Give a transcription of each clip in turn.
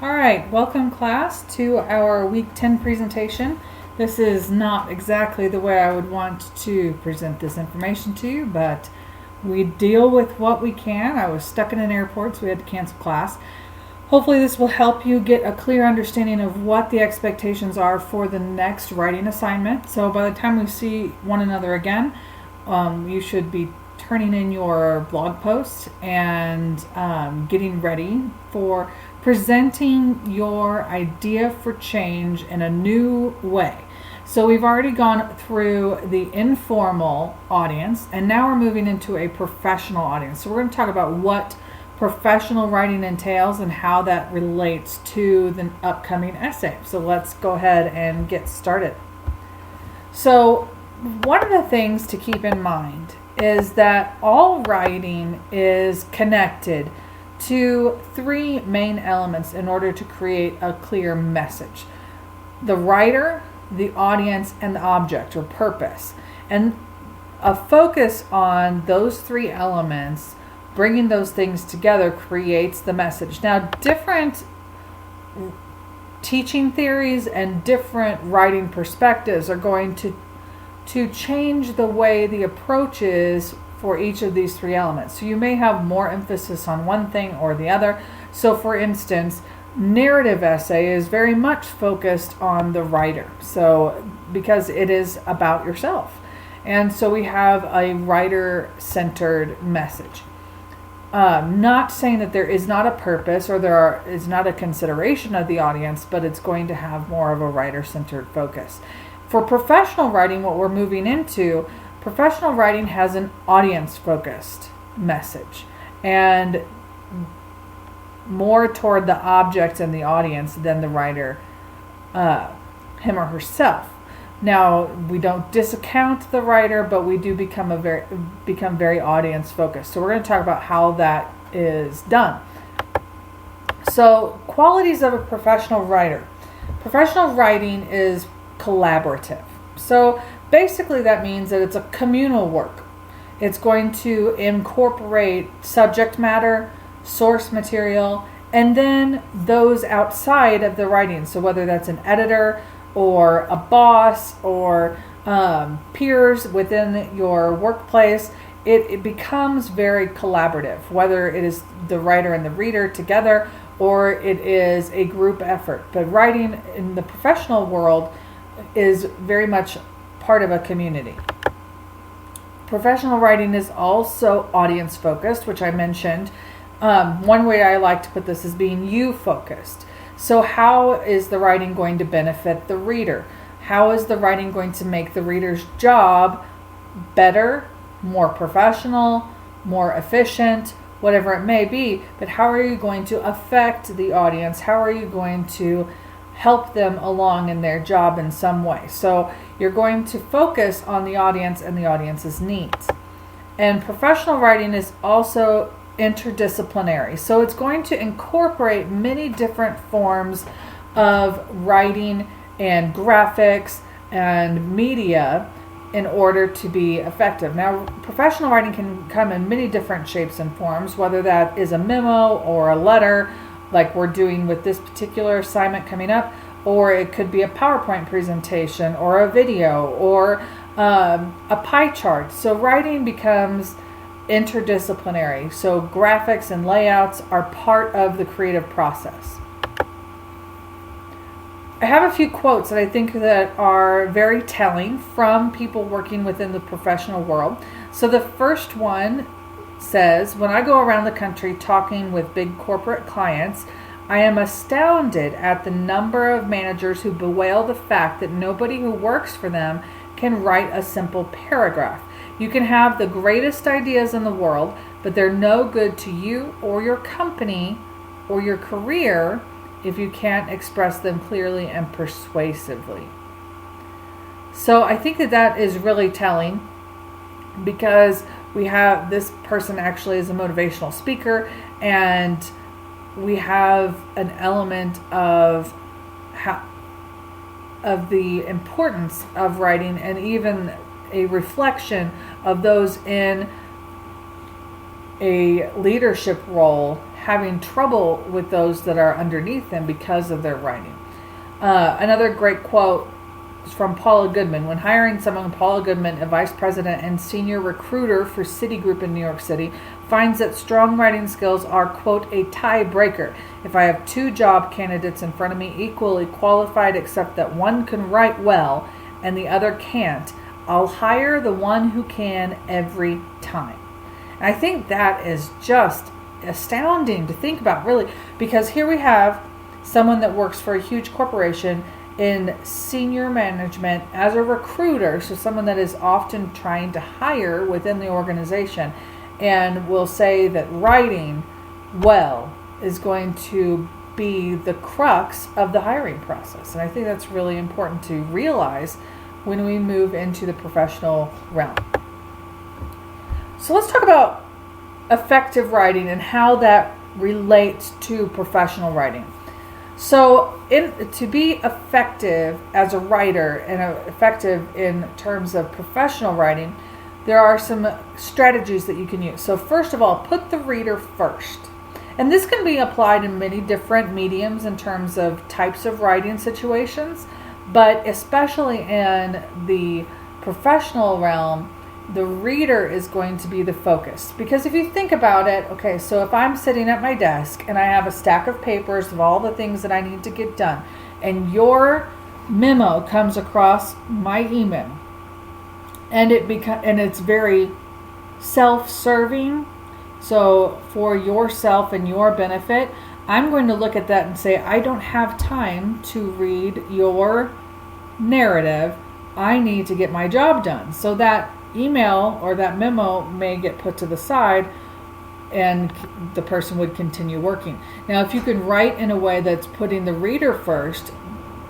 All right, welcome class to our week 10 presentation. This is not exactly the way I would want to present this information to you, but we deal with what we can. I was stuck in an airport, so we had to cancel class. Hopefully this will help you get a clear understanding of what the expectations are for the next writing assignment. So by the time we see one another again, you should be turning in your blog posts and getting ready for presenting your idea for change in a new way. So we've already gone through the informal audience, and now we're moving into a professional audience. So we're going to talk about what professional writing entails and how that relates to the upcoming essay. So let's go ahead and get started. So one of the things to keep in mind is that all writing is connected to three main elements in order to create a clear message: the writer, the audience, and the object or purpose. And a focus on those three elements, bringing those things together, creates the message. Now, different teaching theories and different writing perspectives are going to change the way the approach is for each of these three elements. So you may have more emphasis on one thing or the other. So for instance, narrative essay is very much focused on the writer, so because it is about yourself. And so we have a writer-centered message. Not saying that there is not a purpose or is not a consideration of the audience, but it's going to have more of a writer-centered focus. For professional writing, what we're moving into, professional writing has an audience-focused message and more toward the object and the audience than the writer, him or herself. Now, we don't discount the writer, but we do become very audience-focused. So we're going to talk about how that is done. So, qualities of a professional writer. Professional writing is collaborative. So basically that means that it's a communal work. It's going to incorporate subject matter, source material, and then those outside of the writing. So whether that's an editor or a boss or peers within your workplace, it becomes very collaborative, whether it is the writer and the reader together or it is a group effort. But writing in the professional world is very much part of a community. Professional writing is also audience focused, which I mentioned. One way I like to put this is being you focused. So how is the writing going to benefit the reader? How is the writing going to make the reader's job better, more professional, more efficient, whatever it may be? But how are you going to affect the audience? How are you going to help them along in their job in some way? So you're going to focus on the audience and the audience's needs. And professional writing is also interdisciplinary. So it's going to incorporate many different forms of writing and graphics and media in order to be effective. Now, professional writing can come in many different shapes and forms, whether that is a memo or a letter, like we're doing with this particular assignment coming up, or it could be a PowerPoint presentation or a video or a pie chart. So writing becomes interdisciplinary. So graphics and layouts are part of the creative process. I have a few quotes that I think that are very telling from people working within the professional world. So the first one says, "When I go around the country talking with big corporate clients, I am astounded at the number of managers who bewail the fact that nobody who works for them can write a simple paragraph. You can have the greatest ideas in the world, but they're no good to you or your company or your career if you can't express them clearly and persuasively." So I think that is really telling, because we have this person actually is a motivational speaker, and we have an element of the importance of writing, and even a reflection of those in a leadership role, having trouble with those that are underneath them because of their writing. Another great quote is from Paula Goodman. When hiring someone, Paula Goodman, a vice president and senior recruiter for Citigroup in New York City, finds that strong writing skills are, quote, a tiebreaker. If I have two job candidates in front of me equally qualified except that one can write well and the other can't, I'll hire the one who can every time. And I think that is just astounding to think about, really, because here we have someone that works for a huge corporation in senior management as a recruiter, so someone that is often trying to hire within the organization, and will say that writing well is going to be the crux of the hiring process. And I think that's really important to realize when we move into the professional realm. So let's talk about effective writing and how that relates to professional writing. So to be effective as a writer and effective in terms of professional writing, there are some strategies that you can use. So first of all, put the reader first. And this can be applied in many different mediums in terms of types of writing situations, but especially in the professional realm, the reader is going to be the focus. Because if you think about it, okay, so if I'm sitting at my desk and I have a stack of papers of all the things that I need to get done, and your memo comes across my email, and it's very self-serving, so for yourself and your benefit, I'm going to look at that and say, I don't have time to read your narrative. I need to get my job done. So that email or that memo may get put to the side and the person would continue working. Now, if you can write in a way that's putting the reader first,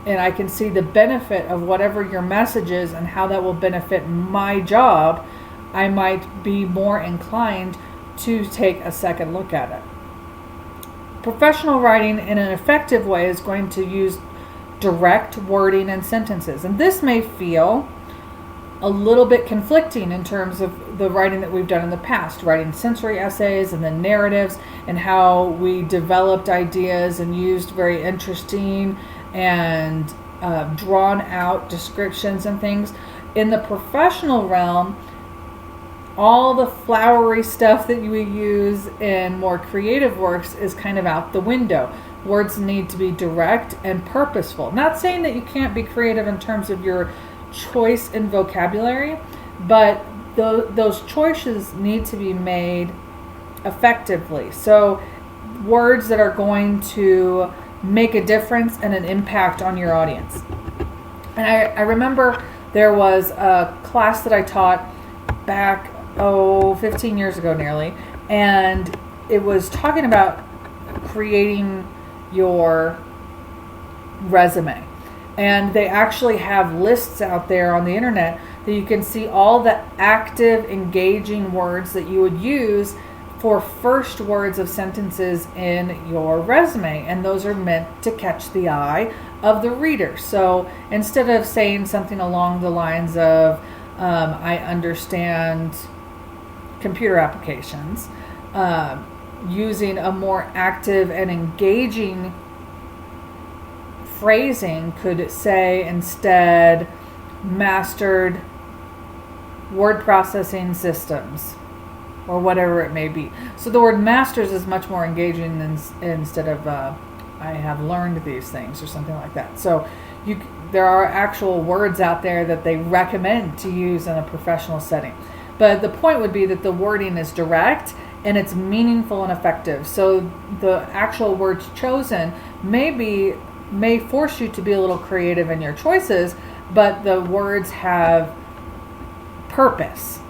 and I can see the benefit of whatever your message is and how that will benefit my job, I might be more inclined to take a second look at it. Professional writing in an effective way is going to use direct wording and sentences. And this may feel a little bit conflicting in terms of the writing that we've done in the past, writing sensory essays and then narratives, and how we developed ideas and used very interesting and drawn out descriptions and things. In the professional realm, all the flowery stuff that you would use in more creative works is kind of out the window. Words need to be direct and purposeful. Not saying that you can't be creative in terms of your choice in vocabulary, but those choices need to be made effectively. So words that are going to make a difference and an impact on your audience. And I remember there was a class that I taught back 15 years ago nearly, and it was talking about creating your resume. And they actually have lists out there on the internet that you can see all the active, engaging words that you would use for first words of sentences in your resume. And those are meant to catch the eye of the reader. So instead of saying something along the lines of, I understand computer applications, using a more active and engaging phrasing could say instead, mastered word processing systems, or whatever it may be. So the word masters is much more engaging than instead of I have learned these things or something like that. So there are actual words out there that they recommend to use in a professional setting. But the point would be that the wording is direct and it's meaningful and effective. So the actual words chosen may force you to be a little creative in your choices, but the words have purpose.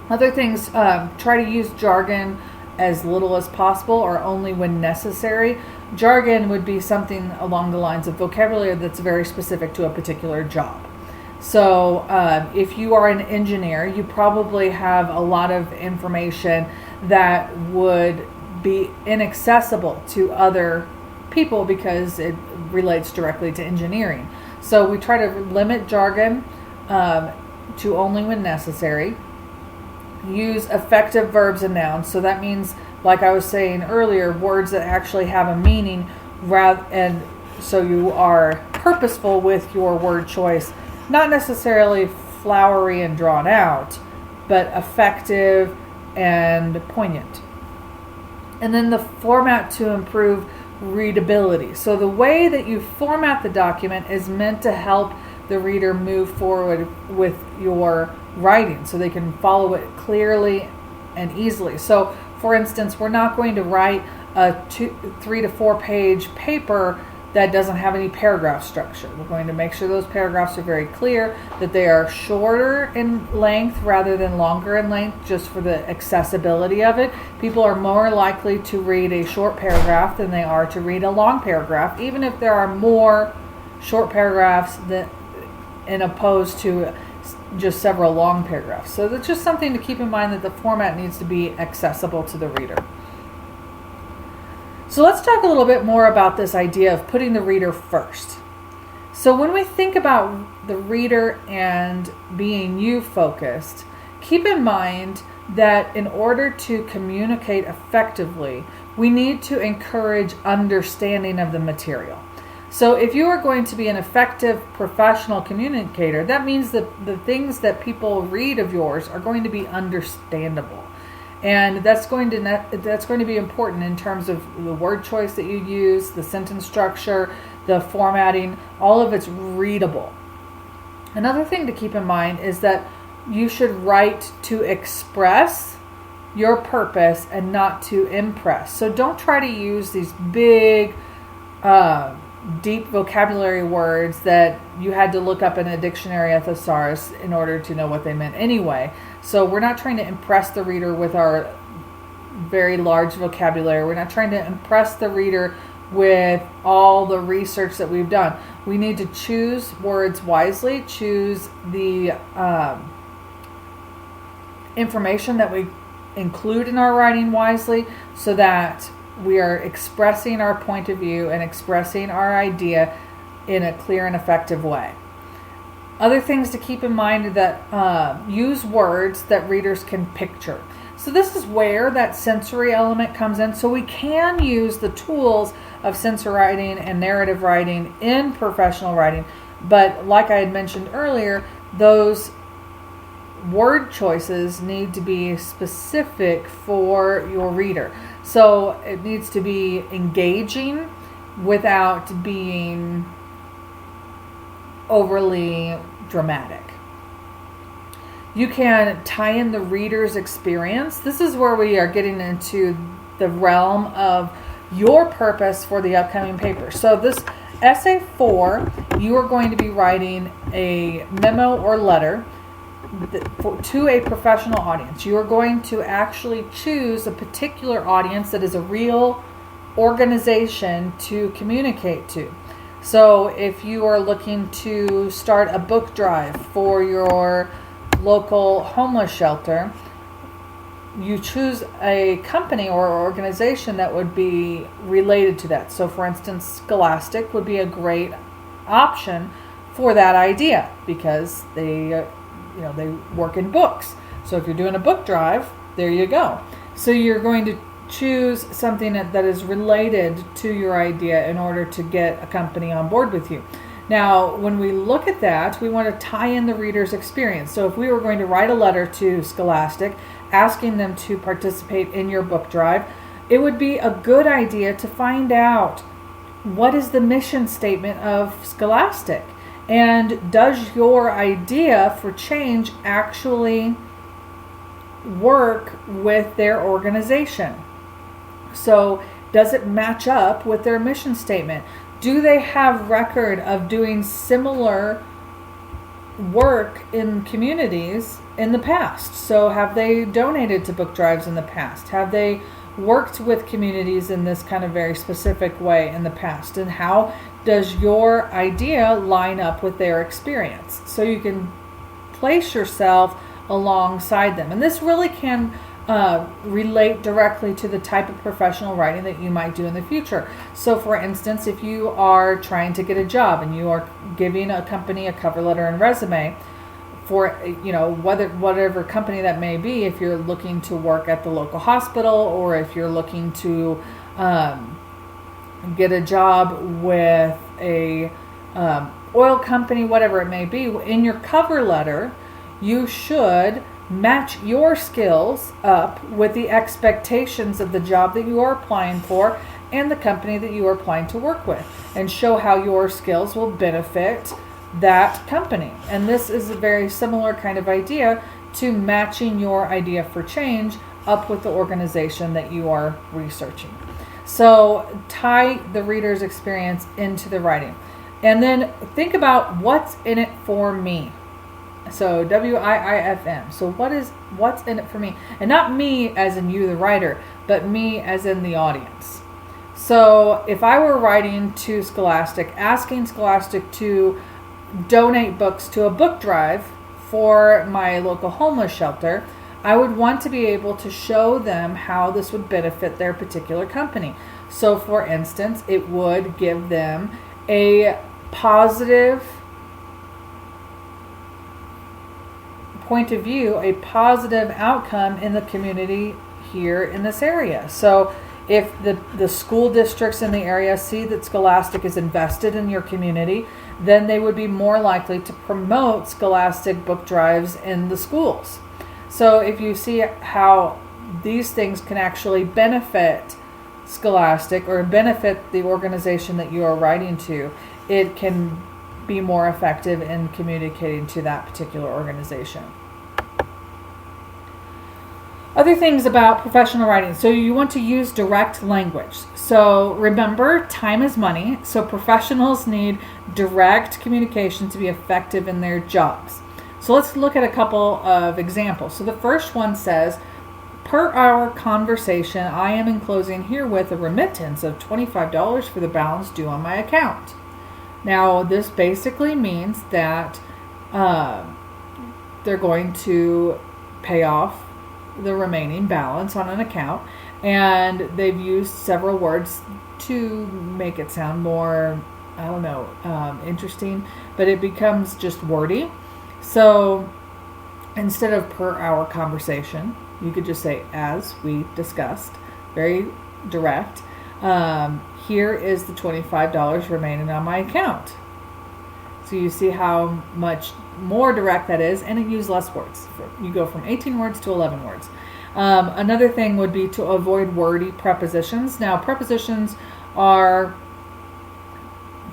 Other things, try to use jargon as little as possible or only when necessary. Jargon would be something along the lines of vocabulary that's very specific to a particular job. So if you are an engineer, you probably have a lot of information that would be inaccessible to other people because it relates directly to engineering. So we try to limit jargon to only when necessary. Use effective verbs and nouns. So that means like I was saying earlier, words that actually have a meaning, and so you are purposeful with your word choice, not necessarily flowery and drawn out, but effective and poignant. And then the format to improve readability. So the way that you format the document is meant to help the reader move forward with your writing so they can follow it clearly and easily. So for instance, we're not going to write a 3 to 4 page paper that doesn't have any paragraph structure. We're going to make sure those paragraphs are very clear, that they are shorter in length rather than longer in length, just for the accessibility of it. People are more likely to read a short paragraph than they are to read a long paragraph, even if there are more short paragraphs in opposed to just several long paragraphs. So that's just something to keep in mind, that the format needs to be accessible to the reader. So let's talk a little bit more about this idea of putting the reader first. So when we think about the reader and being you focused, keep in mind that in order to communicate effectively, we need to encourage understanding of the material. So if you are going to be an effective professional communicator, that means that the things that people read of yours are going to be understandable. And that's going to be important in terms of the word choice that you use, the sentence structure, the formatting, all of it's readable. Another thing to keep in mind is that you should write to express your purpose and not to impress. So don't try to use these big, deep vocabulary words that you had to look up in a dictionary at thesaurus in order to know what they meant anyway. So we're not trying to impress the reader with our very large vocabulary. We're not trying to impress the reader with all the research that we've done. We need to choose words wisely, choose the information that we include in our writing wisely, so that we are expressing our point of view and expressing our idea in a clear and effective way. Other things to keep in mind that use words that readers can picture. So this is where that sensory element comes in. So we can use the tools of sensory writing and narrative writing in professional writing, but like I had mentioned earlier, those word choices need to be specific for your reader. So it needs to be engaging without being overly dramatic. You can tie in the reader's experience. This is where we are getting into the realm of your purpose for the upcoming paper. So this essay 4, you are going to be writing a memo or letter to a professional audience. You are going to actually choose a particular audience that is a real organization to communicate to. So if you are looking to start a book drive for your local homeless shelter, you choose a company or organization that would be related to that. So for instance, Scholastic would be a great option for that idea because they work in books. So if you're doing a book drive, there you go. So you're going to choose something that is related to your idea in order to get a company on board with you. Now, when we look at that, we want to tie in the reader's experience. So if we were going to write a letter to Scholastic asking them to participate in your book drive, it would be a good idea to find out what is the mission statement of Scholastic. And does your idea for change actually work with their organization? So does it match up with their mission statement? Do they have record of doing similar work in communities in the past? So have they donated to book drives in the past? Have they worked with communities in this kind of very specific way in the past? And how does your idea line up with their experience? So you can place yourself alongside them. And this really can relate directly to the type of professional writing that you might do in the future. So for instance, if you are trying to get a job and you are giving a company a cover letter and resume, for, whatever company that may be, if you're looking to work at the local hospital, or if you're looking to get a job with a oil company, whatever it may be, in your cover letter, you should match your skills up with the expectations of the job that you are applying for and the company that you are applying to work with, and show how your skills will benefit that company. And this is a very similar kind of idea to matching your idea for change up with the organization that you are researching. So tie the reader's experience into the writing. And then think about what's in it for me. So WIIFM. So what's in it for me? And not me as in you, the writer, but me as in the audience. So if I were writing to Scholastic, asking Scholastic to donate books to a book drive for my local homeless shelter, I would want to be able to show them how this would benefit their particular company. So for instance, it would give them a positive point of view, a positive outcome in the community here in this area. So if the school districts in the area see that Scholastic is invested in your community, then they would be more likely to promote Scholastic book drives in the schools. So if you see how these things can actually benefit Scholastic or benefit the organization that you are writing to, it can be more effective in communicating to that particular organization. Other things about professional writing. So you want to use direct language. So remember, time is money. So professionals need direct communication to be effective in their jobs. So let's look at a couple of examples. So the first one says, per our conversation, I am enclosing herewith a remittance of $25 for the balance due on my account. Now, this basically means that they're going to pay off the remaining balance on an account, and they've used several words to make it sound more, interesting, but it becomes just wordy. So instead of per our conversation, you could just say as we discussed, very direct. Here is the $25 remaining on my account. So you see how much more direct that is, and it uses less words. You go from 18 words to 11 words. Another thing would be to avoid wordy prepositions. Now, prepositions are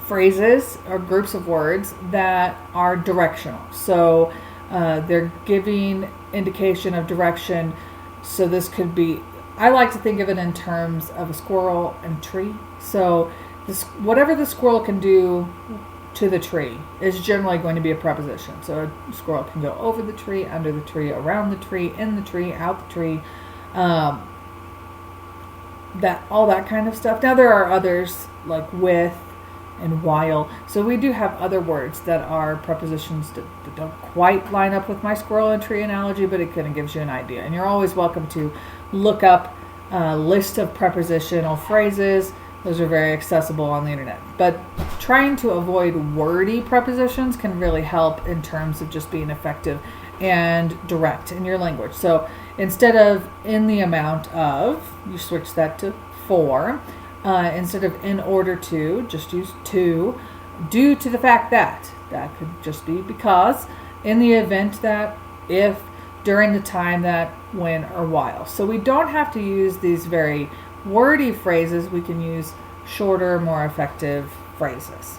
phrases or groups of words that are directional. So they're giving indication of direction. So this could be, I like to think of it in terms of a squirrel and tree. So this, whatever the squirrel can do to the tree is generally going to be a preposition. So a squirrel can go over the tree, under the tree, around the tree, in the tree, out the tree, that all that kind of stuff. Now there are others like with and while. So we do have other words that are prepositions that don't quite line up with my squirrel and tree analogy, but it kind of gives you an idea. And you're always welcome to look up a list of prepositional phrases. Those are very accessible on the internet. But trying to avoid wordy prepositions can really help in terms of just being effective and direct in your language. So instead of in the amount of, you switch that to for. Instead of in order to, just use to. Due to the fact that. That could just be because. In the event that, if, during the time that, when, or while. So we don't have to use these very wordy phrases. We can use shorter, more effective phrases.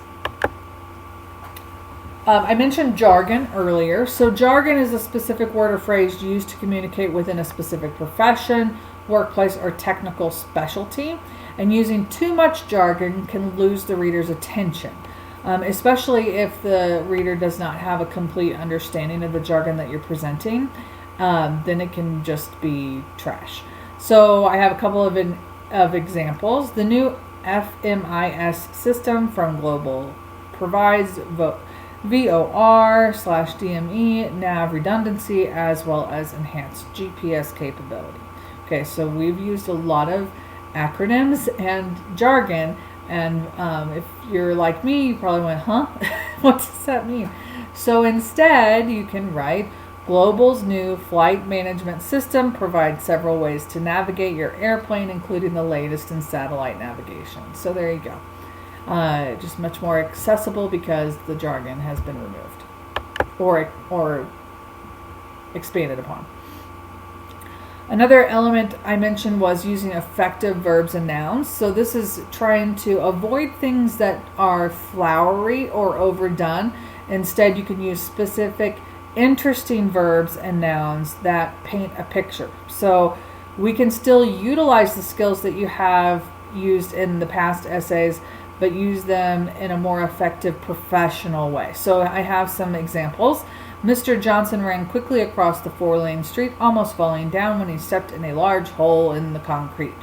I mentioned jargon earlier. So jargon is a specific word or phrase used to communicate within a specific profession, workplace, or technical specialty. And using too much jargon can lose the reader's attention, especially if the reader does not have a complete understanding of the jargon that you're presenting. Then it can just be trash. So I have a couple of examples. The new FMIS system from Global provides VOR/DME nav redundancy as well as enhanced GPS capability. Okay, so we've used a lot of acronyms and jargon And if you're like me, you probably went, huh? What does that mean? So instead, you can write, Global's new flight management system provides several ways to navigate your airplane, including the latest in satellite navigation. So there you go. Just much more accessible because the jargon has been removed or expanded upon. Another element I mentioned was using effective verbs and nouns. So this is trying to avoid things that are flowery or overdone. Instead, you can use specific, interesting verbs and nouns that paint a picture. So we can still utilize the skills that you have used in the past essays, but use them in a more effective professional way. So I have some examples. Mr. Johnson ran quickly across the 4-lane street, almost falling down when he stepped in a large hole in the concrete.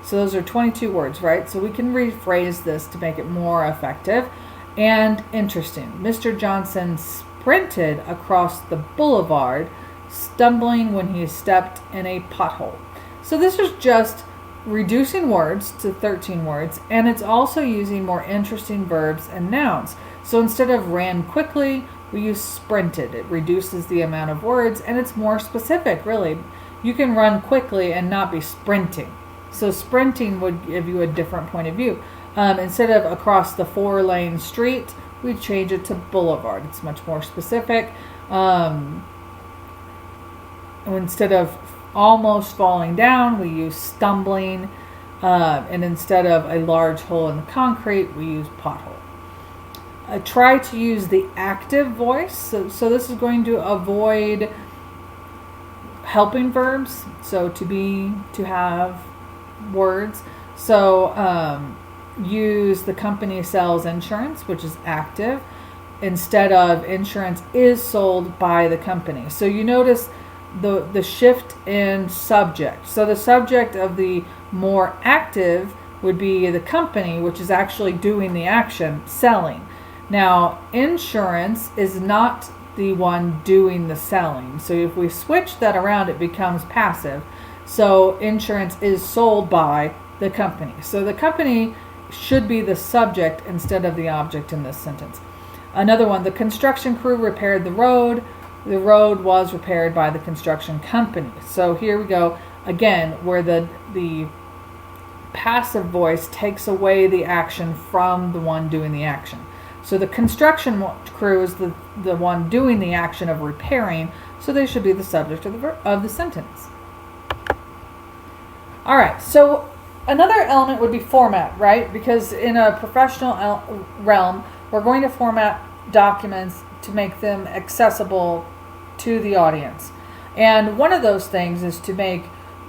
So those are 22 words, right? So we can rephrase this to make it more effective and interesting. Mr. Johnson sprinted across the boulevard, stumbling when he stepped in a pothole. So this is just reducing words to 13 words, and it's also using more interesting verbs and nouns. So instead of ran quickly, we use sprinted. It reduces the amount of words, and it's more specific, really. You can run quickly and not be sprinting. So sprinting would give you a different point of view. Instead of across the 4-lane street, we change it to boulevard. It's much more specific. Instead of almost falling down, we use stumbling. And instead of a large hole in the concrete, we use pothole. Try to use the active voice. So this is going to avoid helping verbs. So to be, to have words. So use the company sells insurance, which is active, instead of insurance is sold by the company. So you notice the shift in subject. So the subject of the more active would be the company, which is actually doing the action, selling. Now, insurance is not the one doing the selling. So if we switch that around, it becomes passive. So insurance is sold by the company. So the company should be the subject instead of the object in this sentence. Another one, the construction crew repaired the road. The road was repaired by the construction company. So here we go again, where the passive voice takes away the action from the one doing the action. So the construction crew is the one doing the action of repairing, so they should be the subject of the sentence. All right, so another element would be format, right? Because in a professional realm, we're going to format documents to make them accessible to the audience. And one of those things is to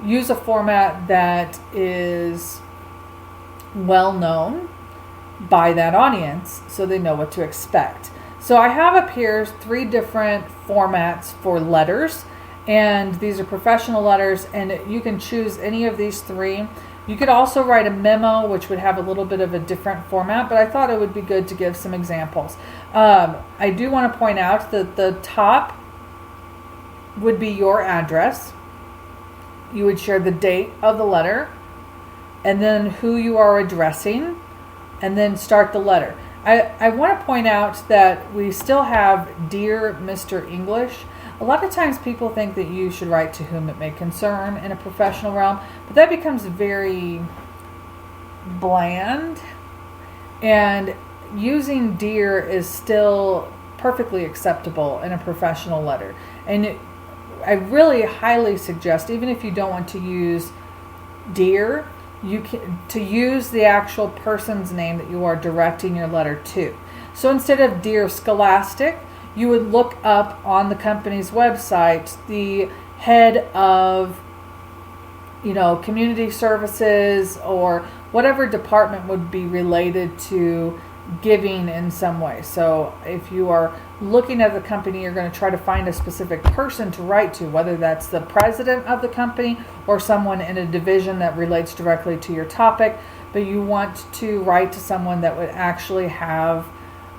use a format that is well known by that audience so they know what to expect. So I have up here 3 different formats for letters, and these are professional letters, and you can choose any of these 3. You could also write a memo, which would have a little bit of a different format, but I thought it would be good to give some examples. I do want to point out that the top would be your address. You would share the date of the letter, and then who you are addressing, and then start the letter. I want to point out that we still have Dear Mr. English. A lot of times people think that you should write to whom it may concern in a professional realm, but that becomes very bland. And using dear is still perfectly acceptable in a professional letter. And I really highly suggest, even if you don't want to use dear, you can to use the actual person's name that you are directing your letter to. So instead of Dear Scholastic, you would look up on the company's website the head of, community services or whatever department would be related to giving in some way. So if you are looking at the company, you're going to try to find a specific person to write to, whether that's the president of the company or someone in a division that relates directly to your topic, but you want to write to someone that would actually have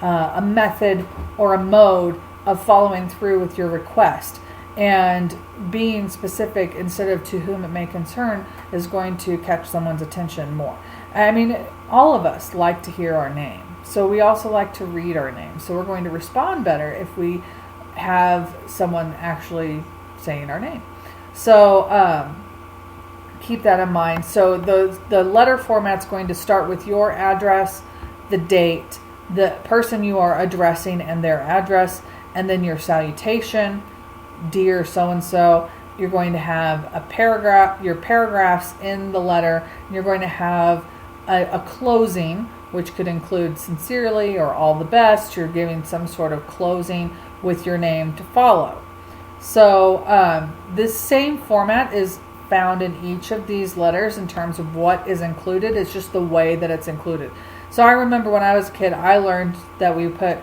a method or a mode of following through with your request. And being specific instead of to whom it may concern is going to catch someone's attention more. I mean, all of us like to hear our name. So we also like to read our name. So we're going to respond better if we have someone actually saying our name. So keep that in mind. So the letter format's going to start with your address, the date, the person you are addressing and their address, and then your salutation, dear so-and-so. You're going to have a paragraph, your paragraphs in the letter. You're going to have a closing, which could include sincerely or all the best. You're giving some sort of closing with your name to follow. So this same format is found in each of these letters in terms of what is included. It's just the way that it's included. So I remember when I was a kid, I learned that we put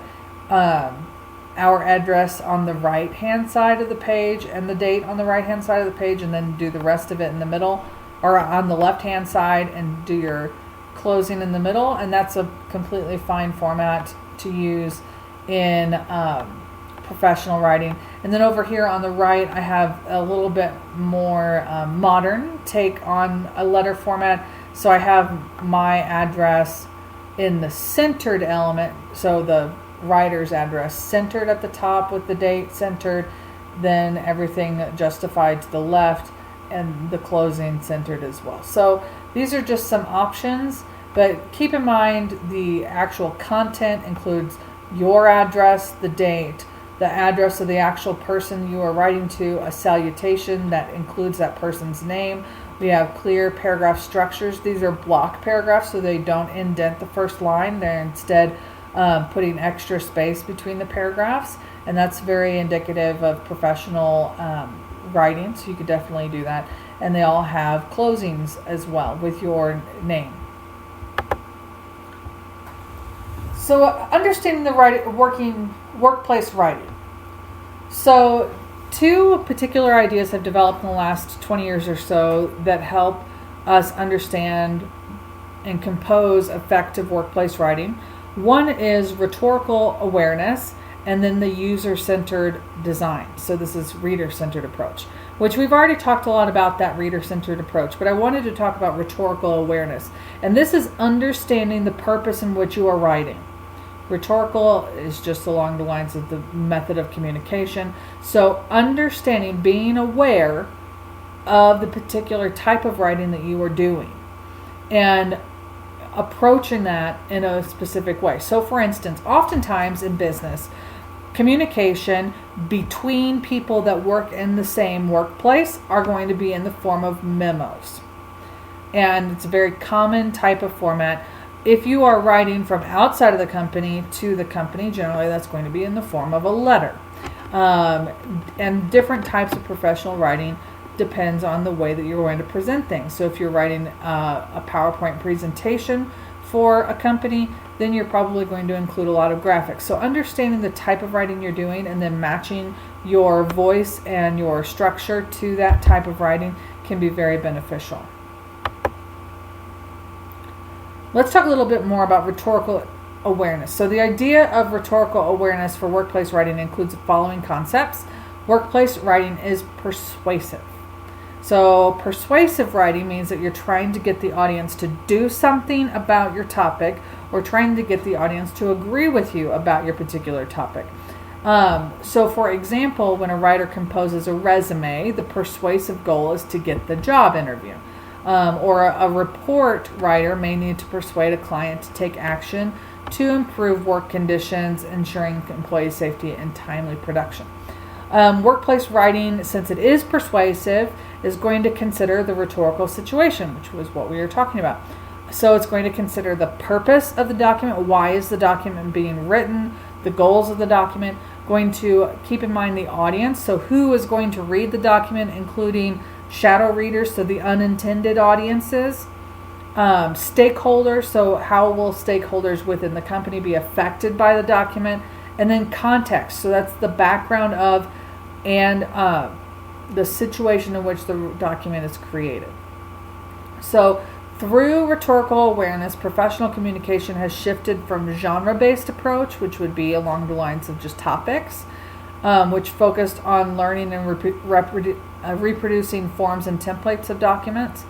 our address on the right hand side of the page and the date on the right hand side of the page, and then do the rest of it in the middle, or on the left hand side and do your closing in the middle. And that's a completely fine format to use in professional writing. And then over here on the right, I have a little bit more modern take on a letter format. So I have my address in the centered element, so the writer's address centered at the top with the date centered, then everything justified to the left, and the closing centered as well. So these are just some options, but keep in mind the actual content includes your address, the date, the address of the actual person you are writing to, a salutation that includes that person's name. We have clear paragraph structures. These are block paragraphs, so they don't indent the first line. They're instead putting extra space between the paragraphs, and that's very indicative of professional writing, so you could definitely do that. And they all have closings as well with your name. So understanding the workplace writing. So two particular ideas have developed in the last 20 years or so that help us understand and compose effective workplace writing. One is rhetorical awareness, and then the user-centered design. So this is reader-centered approach, which we've already talked a lot about, that reader-centered approach, but I wanted to talk about rhetorical awareness. And this is understanding the purpose in which you are writing. Rhetorical is just along the lines of the method of communication. So understanding, being aware of the particular type of writing that you are doing, and approaching that in a specific way. So for instance, oftentimes in business, communication between people that work in the same workplace are going to be in the form of memos. And it's a very common type of format. If you are writing from outside of the company to the company, generally that's going to be in the form of a letter. And different types of professional writing depends on the way that you're going to present things. So if you're writing a PowerPoint presentation for a company, then you're probably going to include a lot of graphics. So understanding the type of writing you're doing and then matching your voice and your structure to that type of writing can be very beneficial. Let's talk a little bit more about rhetorical awareness. So the idea of rhetorical awareness for workplace writing includes the following concepts. Workplace writing is persuasive. So persuasive writing means that you're trying to get the audience to do something about your topic, or trying to get the audience to agree with you about your particular topic. So for example, when a writer composes a resume, the persuasive goal is to get the job interview. Or a report writer may need to persuade a client to take action to improve work conditions, ensuring employee safety and timely production. Workplace writing, since it is persuasive, is going to consider the rhetorical situation, which was what we were talking about. So it's going to consider the purpose of the document. Why is the document being written? The goals of the document. Going to keep in mind the audience. So who is going to read the document, including shadow readers, so the unintended audiences. Stakeholders, so how will stakeholders within the company be affected by the document? And then context, so that's the background of and the situation in which the document is created. So through rhetorical awareness, professional communication has shifted from genre-based approach, which would be along the lines of just topics, which focused on learning and reproducing forms and templates of documents,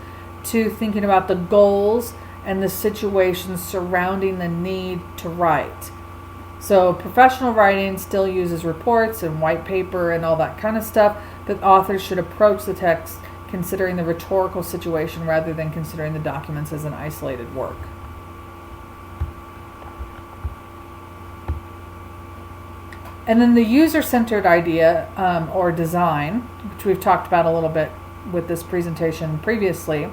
to thinking about the goals and the situations surrounding the need to write. So professional writing still uses reports and white paper and all that kind of stuff, but authors should approach the text considering the rhetorical situation rather than considering the documents as an isolated work. And then the user-centered idea or design, which we've talked about a little bit with this presentation previously,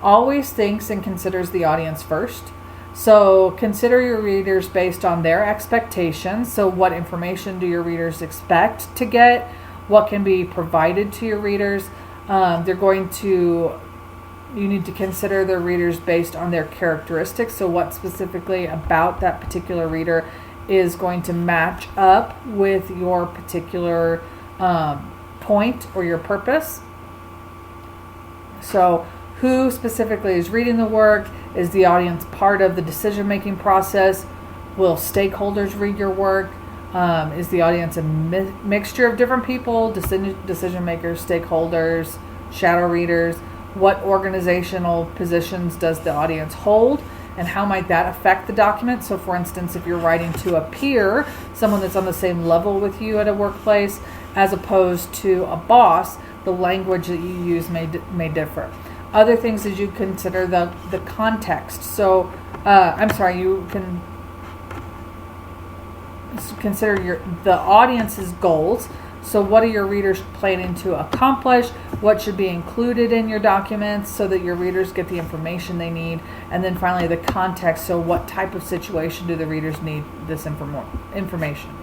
always thinks and considers the audience first. So consider your readers based on their expectations. So what information do your readers expect to get? What can be provided to your readers? You need to consider their readers based on their characteristics. So what specifically about that particular reader is going to match up with your particular point or your purpose. So who specifically is reading the work? Is the audience part of the decision-making process? Will stakeholders read your work? Is the audience a mixture of different people, decision makers, stakeholders, shadow readers? What organizational positions does the audience hold? And how might that affect the document? So for instance, if you're writing to a peer, someone that's on the same level with you at a workplace, as opposed to a boss, the language that you use may differ. Other things is you consider the context. So, you can consider the audience's goals. So what are your readers planning to accomplish? What should be included in your documents so that your readers get the information they need? And then finally, the context. So what type of situation do the readers need this information?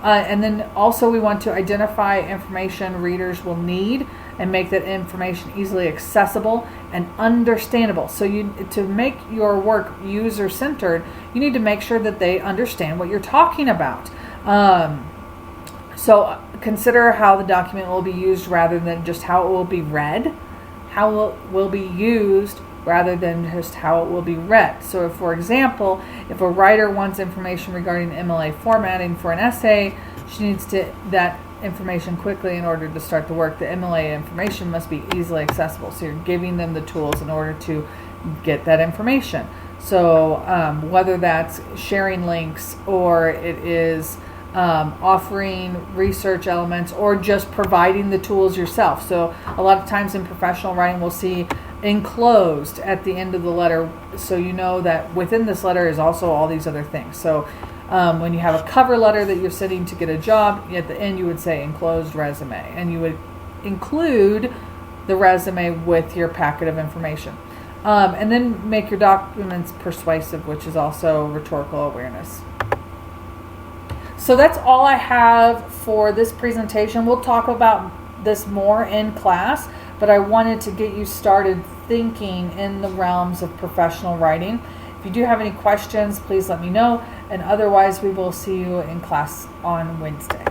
And then also we want to identify information readers will need and make that information easily accessible and understandable. So to make your work user-centered, you need to make sure that they understand what you're talking about. So consider how the document will be used rather than just how it will be read. How it will be used rather than just how it will be read. So if, for example, if a writer wants information regarding MLA formatting for an essay, she needs that information quickly in order to start the work. The MLA information must be easily accessible. So you're giving them the tools in order to get that information. So whether that's sharing links or it is offering research elements or just providing the tools yourself. So a lot of times in professional writing we'll see enclosed at the end of the letter, so you know that within this letter is also all these other things. So when you have a cover letter that you're sending to get a job, at the end you would say enclosed resume, and you would include the resume with your packet of information. And then make your documents persuasive, which is also rhetorical awareness. So that's all I have for this presentation. We'll talk about this more in class, but I wanted to get you started thinking in the realms of professional writing. If you do have any questions, please let me know, and otherwise we will see you in class on Wednesday.